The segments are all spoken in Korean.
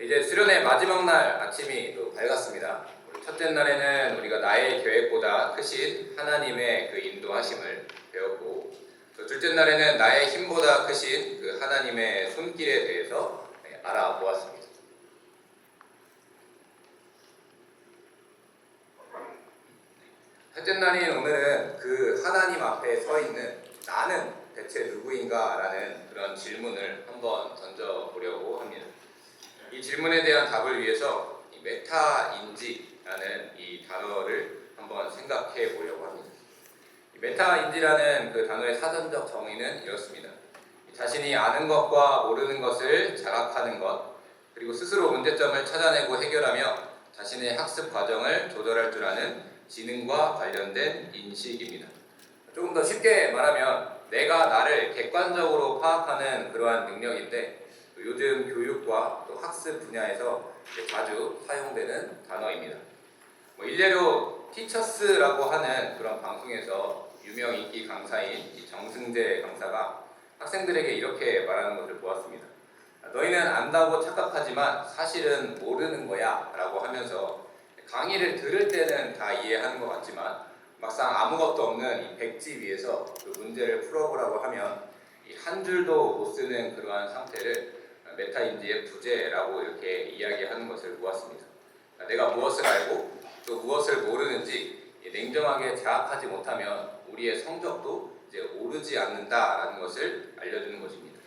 이제 수련의 마지막 날 아침이 또 밝았습니다. 첫째 날에는 우리가 나의 계획보다 크신 하나님의 그 인도하심을 배웠고, 또 둘째 날에는 나의 힘보다 크신 그 하나님의 손길에 대해서 알아보았습니다. 셋째 날인 오늘은 그 하나님 앞에 서 있는 나는 대체 누구인가 라는 그런 질문을 한번 던져보려고 합니다. 이 질문에 대한 답을 위해서 이 메타인지라는 이 단어를 한번 생각해 보려고 합니다. 이 메타인지라는 그 단어의 사전적 정의는 이렇습니다. 자신이 아는 것과 모르는 것을 자각하는 것, 그리고 스스로 문제점을 찾아내고 해결하며 자신의 학습 과정을 조절할 줄 아는 지능과 관련된 인식입니다. 조금 더 쉽게 말하면 내가 나를 객관적으로 파악하는 그러한 능력인데, 요즘 교육과 또 학습 분야에서 자주 사용되는 단어입니다. 일례로 티처스라고 하는 그런 방송에서 유명 인기 강사인 정승재 강사가 학생들에게 이렇게 말하는 것을 보았습니다. 너희는 안다고 착각하지만 사실은 모르는 거야 라고 하면서 강의를 들을 때는 다 이해하는 것 같지만 막상 아무것도 없는 이 백지 위에서 그 문제를 풀어보라고 하면 이 한 줄도 못 쓰는 그러한 상태를 메타인지의 부재라고 이렇게 이야기하는 것을 보았습니다. 내가 무엇을 알고 또 무엇을 모르는지 냉정하게 자학하지 못하면 우리의 성적도 이제 오르지 않는다라는 것을 알려주는 것입니다.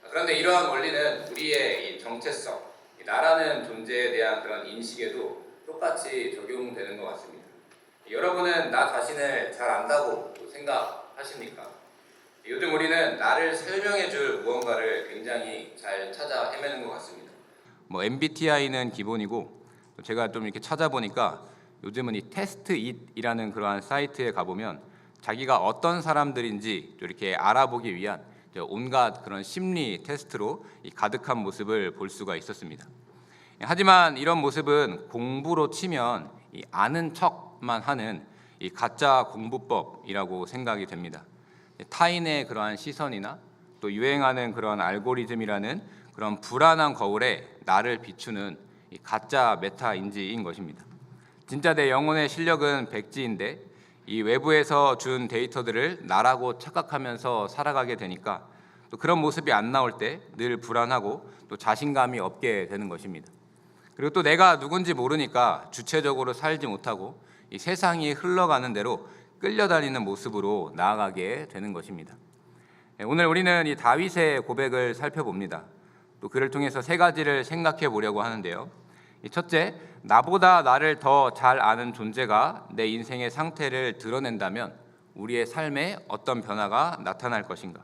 그런데 이러한 원리는 우리의 이 정체성, 나라는 존재에 대한 그런 인식에도 똑같이 적용되는 것 같습니다. 여러분은 나 자신을 잘 안다고 생각하십니까? 요즘 우리는 나를 설명해줄 무언가를 굉장히 잘 찾아 헤매는 것 같습니다. MBTI는 기본이고, 제가 좀 이렇게 찾아보니까 요즘은 이 테스트잇이라는 그러한 사이트에 가보면 자기가 어떤 사람들인지 이렇게 알아보기 위한 온갖 그런 심리 테스트로 가득한 모습을 볼 수가 있었습니다. 하지만 이런 모습은 공부로 치면 아는 척만 하는 가짜 공부법이라고 생각이 됩니다. 타인의 그러한 시선이나 또 유행하는 그런 알고리즘이라는 그런 불안한 거울에 나를 비추는 가짜 메타인지인 것입니다. 진짜 내 영혼의 실력은 백지인데 이 외부에서 준 데이터들을 나라고 착각하면서 살아가게 되니까 또 그런 모습이 안 나올 때 늘 불안하고 또 자신감이 없게 되는 것입니다. 그리고 또 내가 누군지 모르니까 주체적으로 살지 못하고 이 세상이 흘러가는 대로 끌려다니는 모습으로 나아가게 되는 것입니다. 오늘 우리는 이 다윗의 고백을 살펴봅니다. 또 그를 통해서 세 가지를 생각해 보려고 하는데요. 첫째, 나보다 나를 더 잘 아는 존재가 내 인생의 상태를 드러낸다면 우리의 삶에 어떤 변화가 나타날 것인가.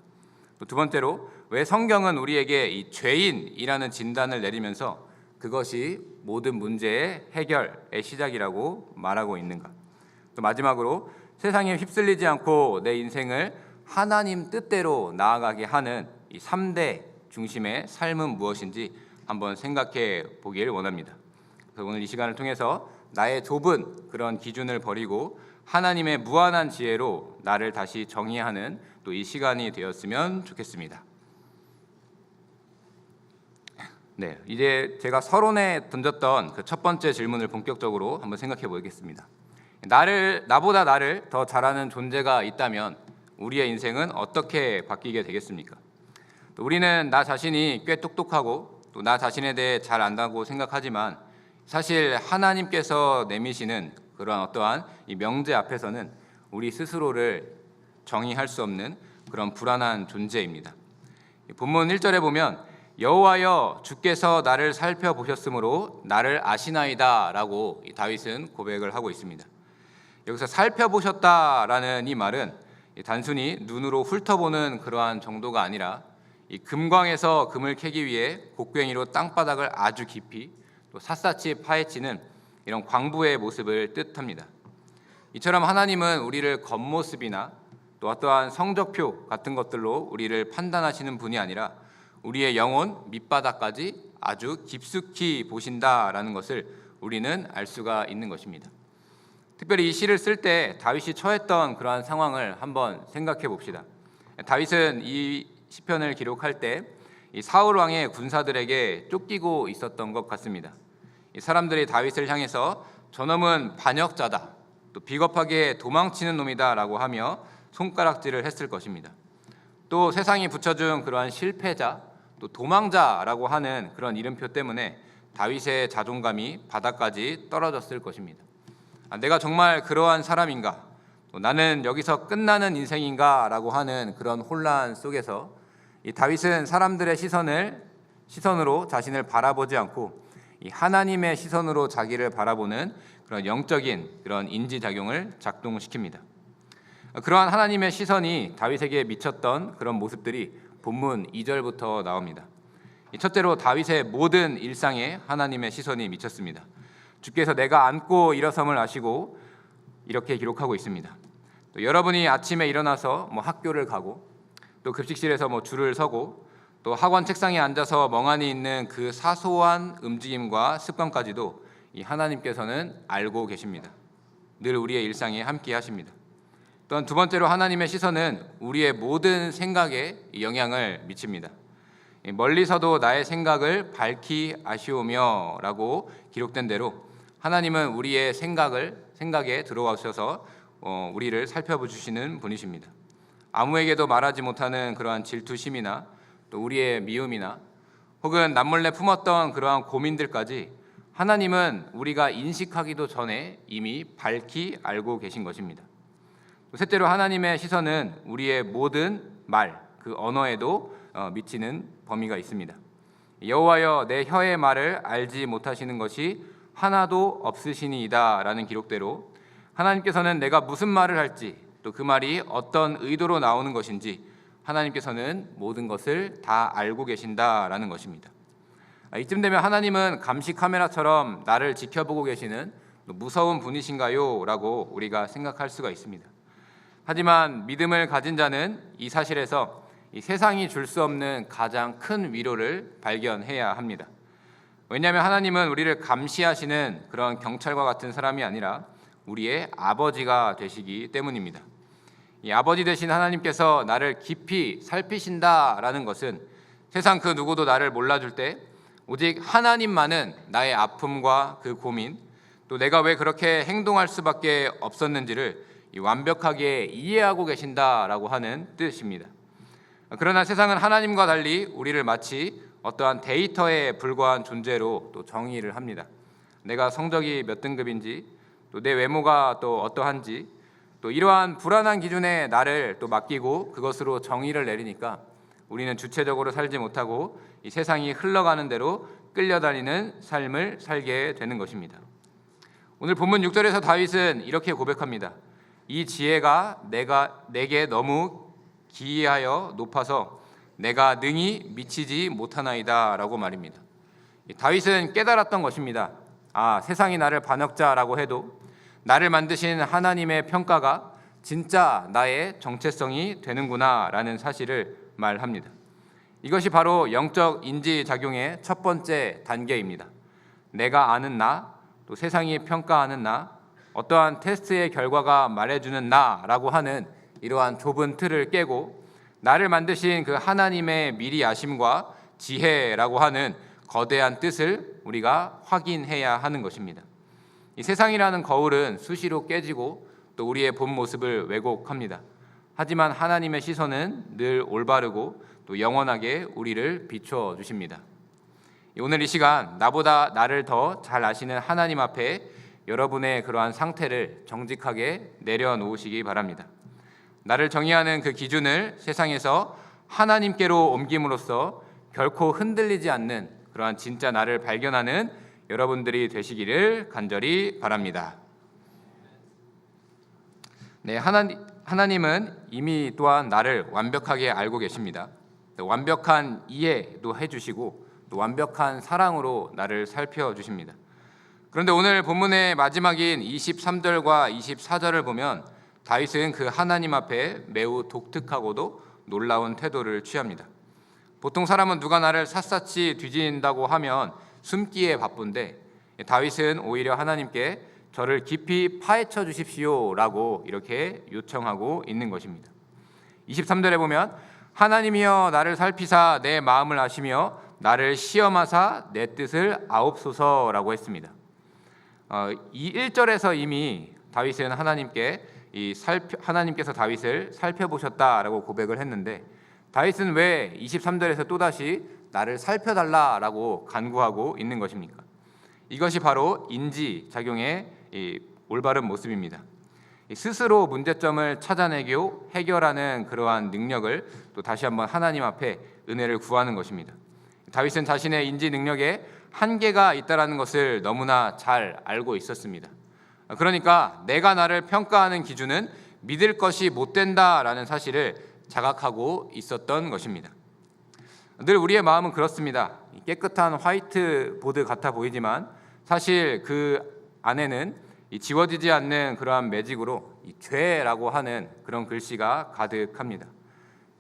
또 두 번째로, 왜 성경은 우리에게 이 죄인이라는 진단을 내리면서 그것이 모든 문제의 해결의 시작이라고 말하고 있는가. 또 마지막으로, 세상에 휩쓸리지 않고 내 인생을 하나님 뜻대로 나아가게 하는 이 3대 중심의 삶은 무엇인지 한번 생각해 보길 원합니다. 그래서 오늘 이 시간을 통해서 나의 좁은 그런 기준을 버리고 하나님의 무한한 지혜로 나를 다시 정의하는 또 이 시간이 되었으면 좋겠습니다. 네, 이제 제가 서론에 던졌던 그 첫 번째 질문을 본격적으로 한번 생각해 보겠습니다. 나보다 나를 더 잘하는 존재가 있다면 우리의 인생은 어떻게 바뀌게 되겠습니까? 또 우리는 나 자신이 꽤 똑똑하고 또 나 자신에 대해 잘 안다고 생각하지만 사실 하나님께서 내미시는 그런 어떠한 이 명제 앞에서는 우리 스스로를 정의할 수 없는 그런 불안한 존재입니다. 본문 1절에 보면 여호와여 주께서 나를 살펴보셨으므로 나를 아시나이다 라고 다윗은 고백을 하고 있습니다. 여기서 살펴보셨다라는 이 말은 단순히 눈으로 훑어보는 그러한 정도가 아니라 이 금광에서 금을 캐기 위해 곡괭이로 땅바닥을 아주 깊이 또 샅샅이 파헤치는 이런 광부의 모습을 뜻합니다. 이처럼 하나님은 우리를 겉모습이나 또 어떠한 성적표 같은 것들로 우리를 판단하시는 분이 아니라 우리의 영혼 밑바닥까지 아주 깊숙이 보신다라는 것을 우리는 알 수가 있는 것입니다. 특별히 이 시를 쓸 때 다윗이 처했던 그러한 상황을 한번 생각해 봅시다. 다윗은 이 시편을 기록할 때 이 사울 왕의 군사들에게 쫓기고 있었던 것 같습니다. 이 사람들이 다윗을 향해서 저놈은 반역자다, 또 비겁하게 도망치는 놈이다라고 하며 손가락질을 했을 것입니다. 또 세상이 붙여준 그러한 실패자, 또 도망자라고 하는 그런 이름표 때문에 다윗의 자존감이 바닥까지 떨어졌을 것입니다. 내가 정말 그러한 사람인가? 또 나는 여기서 끝나는 인생인가? 라고 하는 그런 혼란 속에서 이 다윗은 사람들의 시선으로 자신을 바라보지 않고 이 하나님의 시선으로 자기를 바라보는 그런 영적인 그런 인지작용을 작동시킵니다. 그러한 하나님의 시선이 다윗에게 미쳤던 그런 모습들이 본문 2절부터 나옵니다. 첫째로 다윗의 모든 일상에 하나님의 시선이 미쳤습니다. 주께서 내가 앉고 일어섬을 아시고 이렇게 기록하고 있습니다. 또 여러분이 아침에 일어나서 학교를 가고 또 급식실에서 줄을 서고 또 학원 책상에 앉아서 멍하니 있는 그 사소한 움직임과 습관까지도 이 하나님께서는 알고 계십니다. 늘 우리의 일상에 함께 하십니다. 또한 두 번째로 하나님의 시선은 우리의 모든 생각에 영향을 미칩니다. 멀리서도 나의 생각을 밝히 아시오며 라고 기록된 대로 하나님은 우리의 생각에 들어오셔서 우리를 살펴주시는 분이십니다. 아무에게도 말하지 못하는 그러한 질투심이나 또 우리의 미움이나 혹은 남몰래 품었던 그러한 고민들까지 하나님은 우리가 인식하기도 전에 이미 밝히 알고 계신 것입니다. 셋째로 하나님의 시선은 우리의 모든 말, 그 언어에도 미치는 범위가 있습니다. 여호와여 내 혀의 말을 알지 못하시는 것이 하나도 없으시니이다 라는 기록대로 하나님께서는 내가 무슨 말을 할지 또 그 말이 어떤 의도로 나오는 것인지 하나님께서는 모든 것을 다 알고 계신다라는 것입니다. 이쯤 되면 하나님은 감시 카메라처럼 나를 지켜보고 계시는 무서운 분이신가요? 라고 우리가 생각할 수가 있습니다. 하지만 믿음을 가진 자는 이 사실에서 이 세상이 줄 수 없는 가장 큰 위로를 발견해야 합니다. 왜냐하면 하나님은 우리를 감시하시는 그런 경찰과 같은 사람이 아니라 우리의 아버지가 되시기 때문입니다. 이 아버지 되신 하나님께서 나를 깊이 살피신다라는 것은 세상 그 누구도 나를 몰라줄 때 오직 하나님만은 나의 아픔과 그 고민, 또 내가 왜 그렇게 행동할 수밖에 없었는지를 완벽하게 이해하고 계신다라고 하는 뜻입니다. 그러나 세상은 하나님과 달리 우리를 마치 어떠한 데이터에 불과한 존재로 또 정의를 합니다. 내가 성적이 몇 등급인지, 또 내 외모가 또 어떠한지, 또 이러한 불안한 기준에 나를 또 맡기고 그것으로 정의를 내리니까 우리는 주체적으로 살지 못하고 이 세상이 흘러가는 대로 끌려다니는 삶을 살게 되는 것입니다. 오늘 본문 6절에서 다윗은 이렇게 고백합니다. 이 지혜가 내게 너무 기이하여 높아서 내가 능히 미치지 못하나이다 라고 말입니다. 다윗은 깨달았던 것입니다. 세상이 나를 반역자라고 해도 나를 만드신 하나님의 평가가 진짜 나의 정체성이 되는구나 라는 사실을 말합니다. 이것이 바로 영적 인지작용의 첫 번째 단계입니다. 내가 아는 나, 또 세상이 평가하는 나, 어떠한 테스트의 결과가 말해주는 나라고 하는 이러한 좁은 틀을 깨고 나를 만드신 그 하나님의 미리 아심과 지혜라고 하는 거대한 뜻을 우리가 확인해야 하는 것입니다. 이 세상이라는 거울은 수시로 깨지고 또 우리의 본 모습을 왜곡합니다. 하지만 하나님의 시선은 늘 올바르고 또 영원하게 우리를 비춰 주십니다. 오늘 이 시간 나보다 나를 더 잘 아시는 하나님 앞에 여러분의 그러한 상태를 정직하게 내려놓으시기 바랍니다. 나를 정의하는 그 기준을 세상에서 하나님께로 옮김으로써 결코 흔들리지 않는 그러한 진짜 나를 발견하는 여러분들이 되시기를 간절히 바랍니다. 네, 하나님은 이미 또한 나를 완벽하게 알고 계십니다. 완벽한 이해도 해주시고 또 완벽한 사랑으로 나를 살펴주십니다. 그런데 오늘 본문의 마지막인 23절과 24절을 보면 다윗은 그 하나님 앞에 매우 독특하고도 놀라운 태도를 취합니다. 보통 사람은 누가 나를 샅샅이 뒤진다고 하면 숨기에 바쁜데 다윗은 오히려 하나님께 저를 깊이 파헤쳐 주십시오 라고 이렇게 요청하고 있는 것입니다. 23절에 보면 하나님이여 나를 살피사 내 마음을 아시며 나를 시험하사 내 뜻을 아옵소서라고 했습니다. 이 1절에서 이미 다윗은 하나님께서 다윗을 살펴보셨다라고 고백을 했는데, 다윗은 왜 23절에서 또다시 나를 살펴달라라고 간구하고 있는 것입니까? 이것이 바로 인지작용의 올바른 모습입니다. 스스로 문제점을 찾아내고 해결하는 그러한 능력을 또 다시 한번 하나님 앞에 은혜를 구하는 것입니다. 다윗은 자신의 인지 능력에 한계가 있다는 것을 너무나 잘 알고 있었습니다. 그러니까 내가 나를 평가하는 기준은 믿을 것이 못 된다라는 사실을 자각하고 있었던 것입니다. 늘 우리의 마음은 그렇습니다. 깨끗한 화이트보드 같아 보이지만 사실 그 안에는 지워지지 않는 그러한 매직으로 죄라고 하는 그런 글씨가 가득합니다.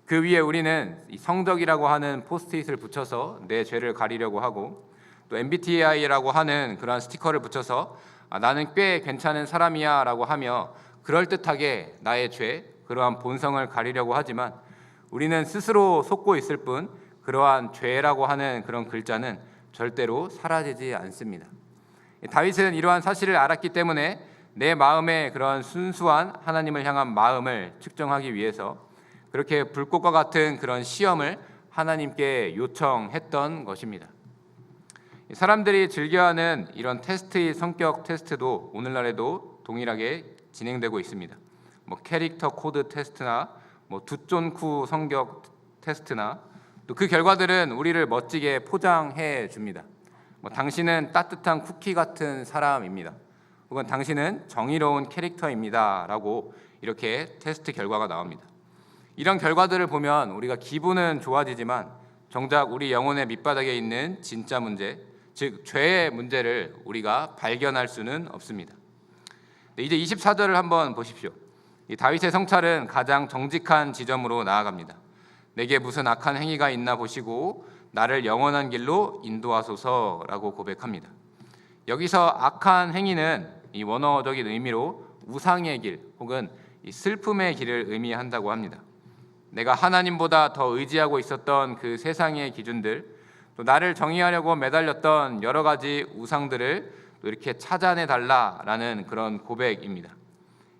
그 위에 우리는 성적이라고 하는 포스트잇을 붙여서 내 죄를 가리려고 하고, 또 MBTI라고 하는 그러한 스티커를 붙여서 나는 꽤 괜찮은 사람이야 라고 하며 그럴듯하게 나의 죄, 그러한 본성을 가리려고 하지만, 우리는 스스로 속고 있을 뿐 그러한 죄라고 하는 그런 글자는 절대로 사라지지 않습니다. 다윗은 이러한 사실을 알았기 때문에 내 마음의 그런 순수한 하나님을 향한 마음을 측정하기 위해서 그렇게 불꽃과 같은 그런 시험을 하나님께 요청했던 것입니다. 사람들이 즐겨하는 이런 테스트의 성격 테스트도 오늘날에도 동일하게 진행되고 있습니다. 캐릭터 코드 테스트나 두존쿠 성격 테스트나 또 그 결과들은 우리를 멋지게 포장해 줍니다. 당신은 따뜻한 쿠키 같은 사람입니다. 혹은 당신은 정의로운 캐릭터입니다 라고 이렇게 테스트 결과가 나옵니다. 이런 결과들을 보면 우리가 기분은 좋아지지만 정작 우리 영혼의 밑바닥에 있는 진짜 문제, 즉 죄의 문제를 우리가 발견할 수는 없습니다. 이제 24절을 한번 보십시오. 이 다윗의 성찰은 가장 정직한 지점으로 나아갑니다. 내게 무슨 악한 행위가 있나 보시고 나를 영원한 길로 인도하소서라고 고백합니다. 여기서 악한 행위는 이 원어적인 의미로 우상의 길 혹은 이 슬픔의 길을 의미한다고 합니다. 내가 하나님보다 더 의지하고 있었던 그 세상의 기준들, 또 나를 정의하려고 매달렸던 여러 가지 우상들을 또 이렇게 찾아내 달라라는 그런 고백입니다.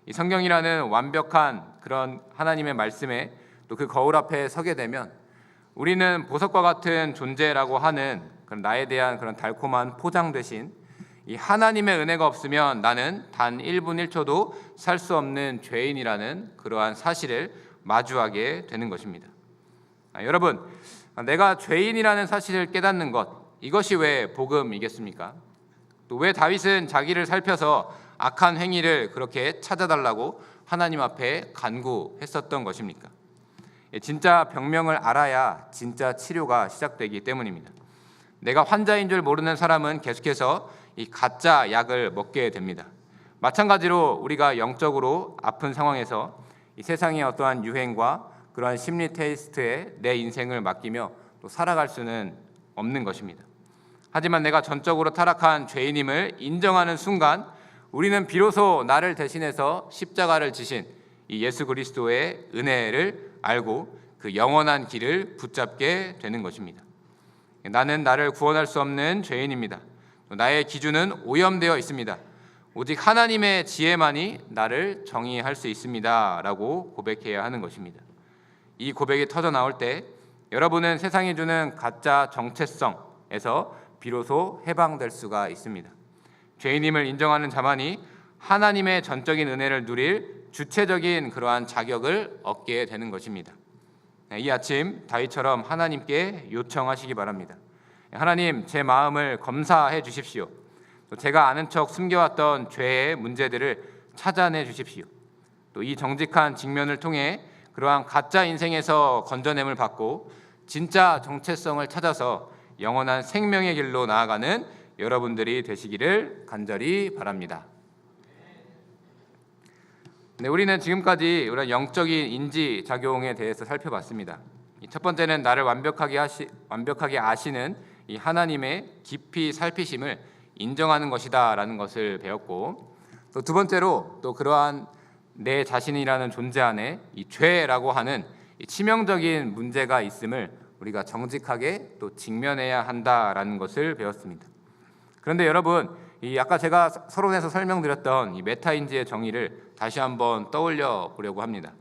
이 성경이라는 완벽한 그런 하나님의 말씀에 또 그 거울 앞에 서게 되면 우리는 보석과 같은 존재라고 하는 그런 나에 대한 그런 달콤한 포장 대신 이 하나님의 은혜가 없으면 나는 단 1분 1초도 살 수 없는 죄인이라는 그러한 사실을 마주하게 되는 것입니다. 여러분, 내가 죄인이라는 사실을 깨닫는 것, 이것이 왜 복음이겠습니까? 또 왜 다윗은 자기를 살펴서 악한 행위를 그렇게 찾아달라고 하나님 앞에 간구했었던 것입니까? 진짜 병명을 알아야 진짜 치료가 시작되기 때문입니다. 내가 환자인 줄 모르는 사람은 계속해서 이 가짜 약을 먹게 됩니다. 마찬가지로 우리가 영적으로 아픈 상황에서 이 세상의 어떠한 유행과 그러한 심리 테스트에 내 인생을 맡기며 또 살아갈 수는 없는 것입니다. 하지만 내가 전적으로 타락한 죄인임을 인정하는 순간 우리는 비로소 나를 대신해서 십자가를 지신 이 예수 그리스도의 은혜를 알고 그 영원한 길을 붙잡게 되는 것입니다. 나는 나를 구원할 수 없는 죄인입니다. 나의 기준은 오염되어 있습니다. 오직 하나님의 지혜만이 나를 정의할 수 있습니다 라고 고백해야 하는 것입니다. 이 고백이 터져 나올 때 여러분은 세상이 주는 가짜 정체성에서 비로소 해방될 수가 있습니다. 죄인임을 인정하는 자만이 하나님의 전적인 은혜를 누릴 주체적인 그러한 자격을 얻게 되는 것입니다. 이 아침 다윗처럼 하나님께 요청하시기 바랍니다. 하나님, 제 마음을 검사해 주십시오. 또 제가 아는 척 숨겨왔던 죄의 문제들을 찾아내 주십시오. 또 이 정직한 직면을 통해 그러한 가짜 인생에서 건져냄을 받고 진짜 정체성을 찾아서 영원한 생명의 길로 나아가는 여러분들이 되시기를 간절히 바랍니다. 우리는 지금까지 이런 영적인 인지 작용에 대해서 살펴봤습니다. 첫 번째는 나를 완벽하게 아시는 이 하나님의 깊이 살피심을 인정하는 것이다라는 것을 배웠고, 또 두 번째로 또 그러한 내 자신이라는 존재 안에 이 죄라고 하는 치명적인 문제가 있음을 우리가 정직하게 또 직면해야 한다라는 것을 배웠습니다. 그런데 여러분, 아까 제가 서론에서 설명드렸던 이 메타인지의 정의를 다시 한번 떠올려 보려고 합니다.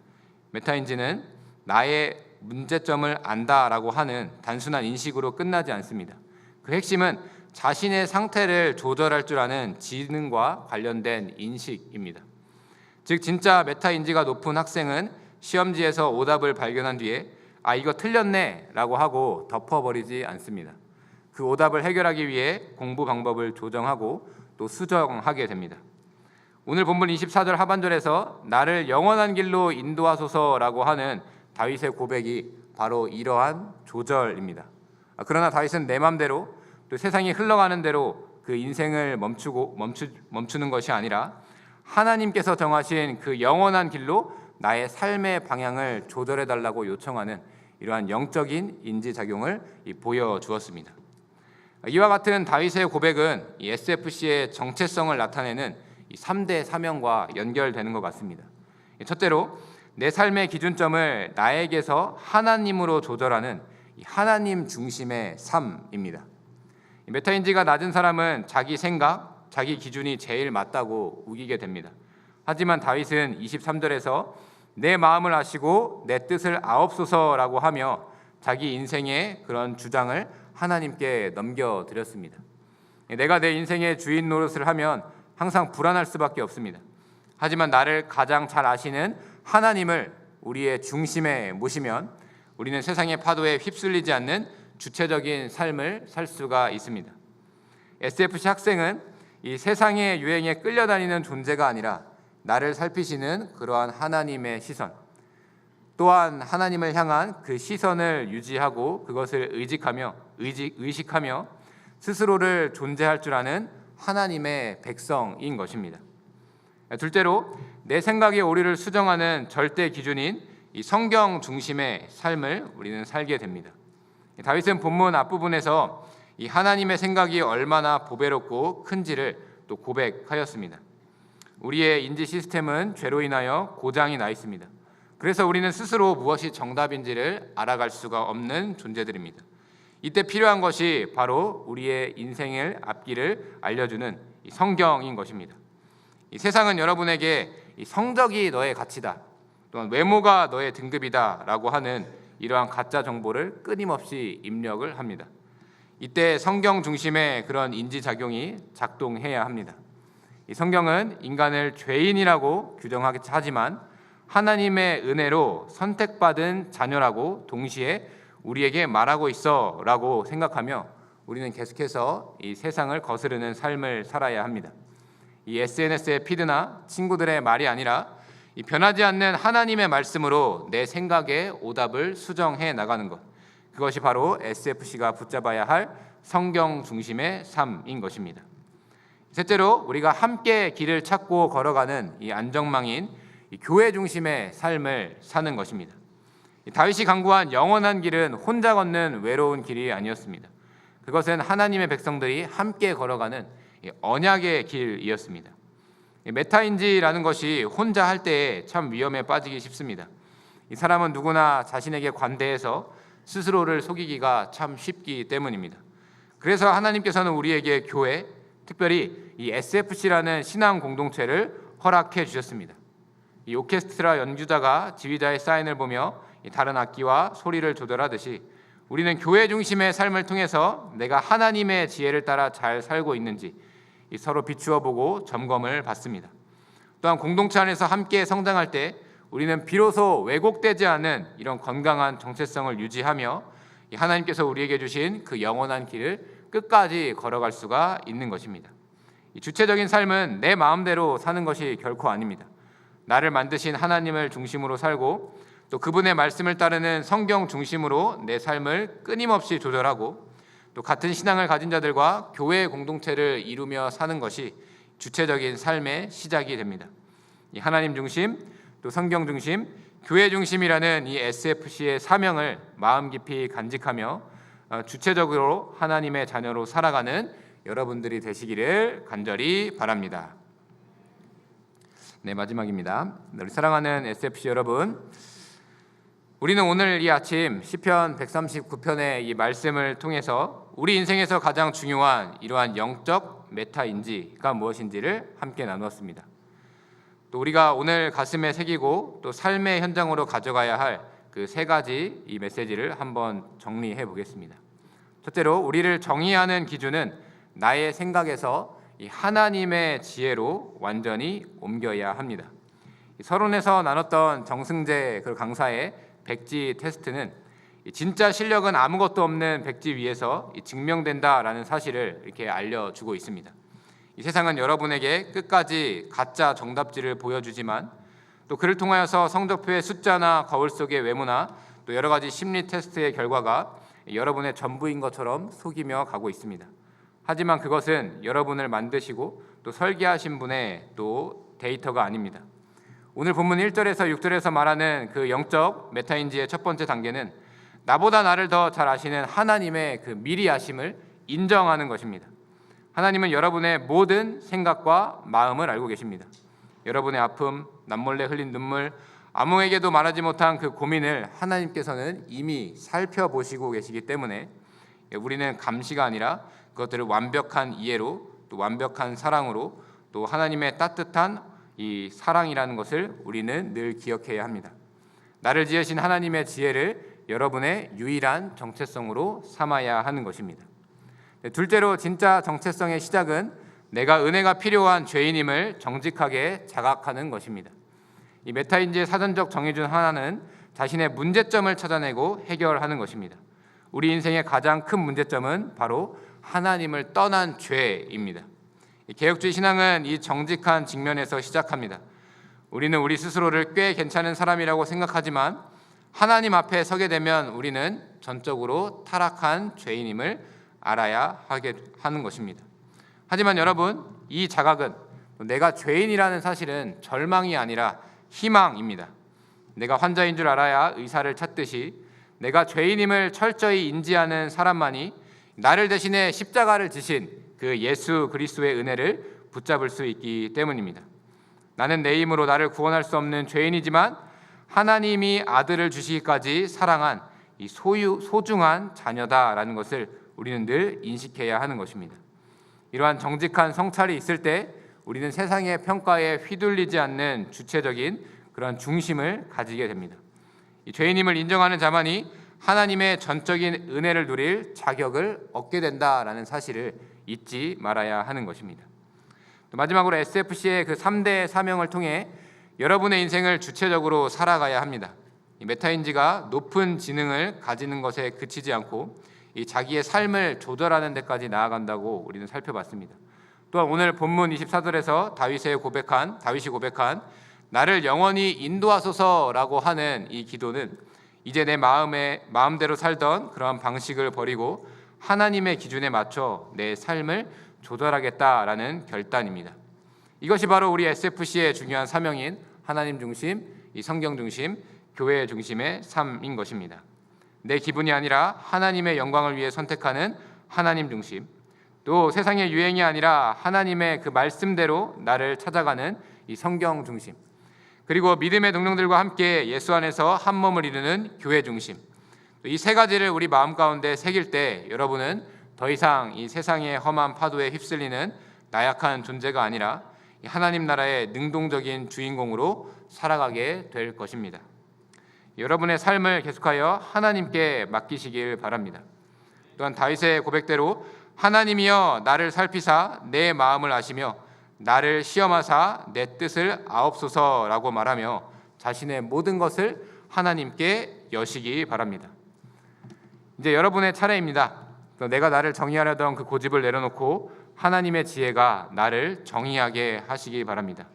메타인지는 나의 문제점을 안다라고 하는 단순한 인식으로 끝나지 않습니다. 그 핵심은 자신의 상태를 조절할 줄 아는 지능과 관련된 인식입니다. 즉 진짜 메타인지가 높은 학생은 시험지에서 오답을 발견한 뒤에 이거 틀렸네 라고 하고 덮어버리지 않습니다. 그 오답을 해결하기 위해 공부 방법을 조정하고 또 수정하게 됩니다. 오늘 본문 24절 하반절에서 나를 영원한 길로 인도하소서라고 하는 다윗의 고백이 바로 이러한 조절입니다. 그러나 다윗은 내 맘대로 또 세상이 흘러가는 대로 그 인생을 멈추는 것이 아니라 하나님께서 정하신 그 영원한 길로 나의 삶의 방향을 조절해 달라고 요청하는 이러한 영적인 인지작용을 보여주었습니다. 이와 같은 다윗의 고백은 SFC의 정체성을 나타내는 3대 사명과 연결되는 것 같습니다. 첫째로 내 삶의 기준점을 나에게서 하나님으로 조절하는 하나님 중심의 삶입니다. 메타인지가 낮은 사람은 자기 생각, 자기 기준이 제일 맞다고 우기게 됩니다. 하지만 다윗은 23절에서 내 마음을 아시고 내 뜻을 아옵소서라고 하며 자기 인생의 그런 주장을 하나님께 넘겨드렸습니다. 내가 내 인생의 주인 노릇을 하면 항상 불안할 수밖에 없습니다. 하지만 나를 가장 잘 아시는 하나님을 우리의 중심에 모시면 우리는 세상의 파도에 휩쓸리지 않는 주체적인 삶을 살 수가 있습니다. SFC 학생은 이 세상의 유행에 끌려다니는 존재가 아니라 나를 살피시는 그러한 하나님의 시선, 또한 하나님을 향한 그 시선을 유지하고 그것을 의식하며 스스로를 존재할 줄 아는 하나님의 백성인 것입니다. 둘째로 내 생각의 오류를 수정하는 절대 기준인 이 성경 중심의 삶을 우리는 살게 됩니다. 다윗은 본문 앞부분에서 이 하나님의 생각이 얼마나 보배롭고 큰지를 또 고백하였습니다. 우리의 인지 시스템은 죄로 인하여 고장이 나 있습니다. 그래서 우리는 스스로 무엇이 정답인지를 알아갈 수가 없는 존재들입니다. 이때 필요한 것이 바로 우리의 인생의 앞길을 알려주는 이 성경인 것입니다. 이 세상은 여러분에게 이 성적이 너의 가치다, 또한 외모가 너의 등급이다 라고 하는 이러한 가짜 정보를 끊임없이 입력을 합니다. 이때 성경 중심의 그런 인지작용이 작동해야 합니다. 이 성경은 인간을 죄인이라고 규정하지만 하나님의 은혜로 선택받은 자녀라고 동시에 우리에게 말하고 있어 라고 생각하며 우리는 계속해서 이 세상을 거스르는 삶을 살아야 합니다. 이 SNS의 피드나 친구들의 말이 아니라 이 변하지 않는 하나님의 말씀으로 내 생각에 오답을 수정해 나가는 것, 그것이 바로 SFC가 붙잡아야 할 성경 중심의 삶인 것입니다. 셋째로 우리가 함께 길을 찾고 걸어가는 이 안정망인 이 교회 중심의 삶을 사는 것입니다. 다윗이 강구한 영원한 길은 혼자 걷는 외로운 길이 아니었습니다. 그것은 하나님의 백성들이 함께 걸어가는 언약의 길이었습니다. 메타인지라는 것이 혼자 할 때에 참 위험에 빠지기 쉽습니다. 이 사람은 누구나 자신에게 관대해서 스스로를 속이기가 참 쉽기 때문입니다. 그래서 하나님께서는 우리에게 교회, 특별히 이 SFC라는 신앙 공동체를 허락해 주셨습니다. 이 오케스트라 연주자가 지휘자의 사인을 보며 다른 악기와 소리를 조절하듯이 우리는 교회 중심의 삶을 통해서 내가 하나님의 지혜를 따라 잘 살고 있는지 서로 비추어 보고 점검을 받습니다. 또한 공동체 안에서 함께 성장할 때 우리는 비로소 왜곡되지 않은 이런 건강한 정체성을 유지하며 하나님께서 우리에게 주신 그 영원한 길을 끝까지 걸어갈 수가 있는 것입니다. 이 주체적인 삶은 내 마음대로 사는 것이 결코 아닙니다. 나를 만드신 하나님을 중심으로 살고 또 그분의 말씀을 따르는 성경 중심으로 내 삶을 끊임없이 조절하고 또 같은 신앙을 가진 자들과 교회 공동체를 이루며 사는 것이 주체적인 삶의 시작이 됩니다. 이 하나님 중심, 또 성경 중심, 교회 중심이라는 이 SFC의 사명을 마음 깊이 간직하며 주체적으로 하나님의 자녀로 살아가는 여러분들이 되시기를 간절히 바랍니다. 네, 마지막입니다. 우리 사랑하는 SFC 여러분, 우리는 오늘 이 아침 시편 139편의 이 말씀을 통해서 우리 인생에서 가장 중요한 이러한 영적 메타인지가 무엇인지를 함께 나누었습니다. 또 우리가 오늘 가슴에 새기고 또 삶의 현장으로 가져가야 할 그 세 가지 이 메시지를 한번 정리해 보겠습니다. 첫째로 우리를 정의하는 기준은 나의 생각에서 이 하나님의 지혜로 완전히 옮겨야 합니다. 서론에서 나눴던 정승재 그 강사의 백지 테스트는 진짜 실력은 아무것도 없는 백지 위에서 증명된다라는 사실을 이렇게 알려주고 있습니다. 이 세상은 여러분에게 끝까지 가짜 정답지를 보여주지만 또 그를 통하여서 성적표의 숫자나 거울 속의 외모나 또 여러 가지 심리 테스트의 결과가 여러분의 전부인 것처럼 속이며 가고 있습니다. 하지만 그것은 여러분을 만드시고 또 설계하신 분의 또 데이터가 아닙니다. 오늘 본문 1절에서 6절에서 말하는 그 영적 메타인지의 첫 번째 단계는 나보다 나를 더 잘 아시는 하나님의 그 미리 아심을 인정하는 것입니다. 하나님은 여러분의 모든 생각과 마음을 알고 계십니다. 여러분의 아픔, 남몰래 흘린 눈물, 아무에게도 말하지 못한 그 고민을 하나님께서는 이미 살펴보시고 계시기 때문에 우리는 감시가 아니라 그것들을 완벽한 이해로 또 완벽한 사랑으로 또 하나님의 따뜻한 이 사랑이라는 것을 우리는 늘 기억해야 합니다. 나를 지으신 하나님의 지혜를 여러분의 유일한 정체성으로 삼아야 하는 것입니다. 둘째로 진짜 정체성의 시작은 내가 은혜가 필요한 죄인임을 정직하게 자각하는 것입니다. 이 메타인지의 사전적 정의 중 하나는 자신의 문제점을 찾아내고 해결하는 것입니다. 우리 인생의 가장 큰 문제점은 바로 하나님을 떠난 죄입니다. 개혁주의 신앙은 이 정직한 직면에서 시작합니다. 우리는 우리 스스로를 꽤 괜찮은 사람이라고 생각하지만 하나님 앞에 서게 되면 우리는 전적으로 타락한 죄인임을 알아야 하는 것입니다. 하지만 여러분, 이 자각은 내가 죄인이라는 사실은 절망이 아니라 희망입니다. 내가 환자인 줄 알아야 의사를 찾듯이 내가 죄인임을 철저히 인지하는 사람만이 나를 대신해 십자가를 지신 그 예수 그리스도의 은혜를 붙잡을 수 있기 때문입니다. 나는 내 힘으로 나를 구원할 수 없는 죄인이지만 하나님이 아들을 주시기까지 사랑한 이 소중한 자녀다라는 것을 우리는 늘 인식해야 하는 것입니다. 이러한 정직한 성찰이 있을 때 우리는 세상의 평가에 휘둘리지 않는 주체적인 그런 중심을 가지게 됩니다. 이 죄인임을 인정하는 자만이 하나님의 전적인 은혜를 누릴 자격을 얻게 된다라는 사실을 잊지 말아야 하는 것입니다. 또 마지막으로 SFC의 그 3대 사명을 통해 여러분의 인생을 주체적으로 살아가야 합니다. 이 메타인지가 높은 지능을 가지는 것에 그치지 않고 이 자기의 삶을 조절하는 데까지 나아간다고 우리는 살펴봤습니다. 또한 오늘 본문 24절에서 다윗이 고백한 나를 영원히 인도하소서라고 하는 이 기도는 이제 내 마음대로 살던 그러한 방식을 버리고 하나님의 기준에 맞춰 내 삶을 조절하겠다라는 결단입니다. 이것이 바로 우리 SFC의 중요한 사명인 하나님 중심, 이 성경 중심, 교회 중심의 삶인 것입니다. 내 기분이 아니라 하나님의 영광을 위해 선택하는 하나님 중심, 또 세상의 유행이 아니라 하나님의 그 말씀대로 나를 찾아가는 이 성경 중심, 그리고 믿음의 동료들과 함께 예수 안에서 한 몸을 이루는 교회 중심, 이 세 가지를 우리 마음 가운데 새길 때 여러분은 더 이상 이 세상의 험한 파도에 휩쓸리는 나약한 존재가 아니라 하나님 나라의 능동적인 주인공으로 살아가게 될 것입니다. 여러분의 삶을 계속하여 하나님께 맡기시길 바랍니다. 또한 다윗의 고백대로 하나님이여 나를 살피사 내 마음을 아시며 나를 시험하사 내 뜻을 아옵소서라고 말하며 자신의 모든 것을 하나님께 여시기 바랍니다. 이제 여러분의 차례입니다. 내가 나를 정의하려던 그 고집을 내려놓고 하나님의 지혜가 나를 정의하게 하시기 바랍니다.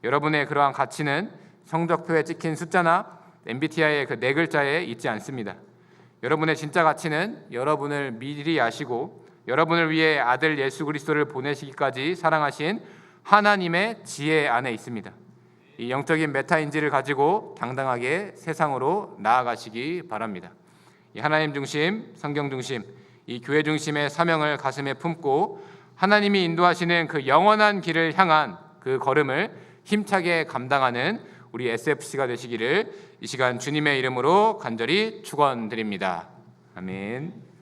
여러분의 그러한 가치는 성적표에 찍힌 숫자나 MBTI의 그 4글자에 있지 않습니다. 여러분의 진짜 가치는 여러분을 미리 아시고 여러분을 위해 아들 예수 그리스도를 보내시기까지 사랑하신 하나님의 지혜 안에 있습니다. 이 영적인 메타인지를 가지고 당당하게 세상으로 나아가시기 바랍니다. 이 하나님 중심, 성경 중심, 이 교회 중심의 사명을 가슴에 품고 하나님이 인도하시는 그 영원한 길을 향한 그 걸음을 힘차게 감당하는 우리 SFC가 되시기를 이 시간 주님의 이름으로 간절히 축원드립니다. 아멘.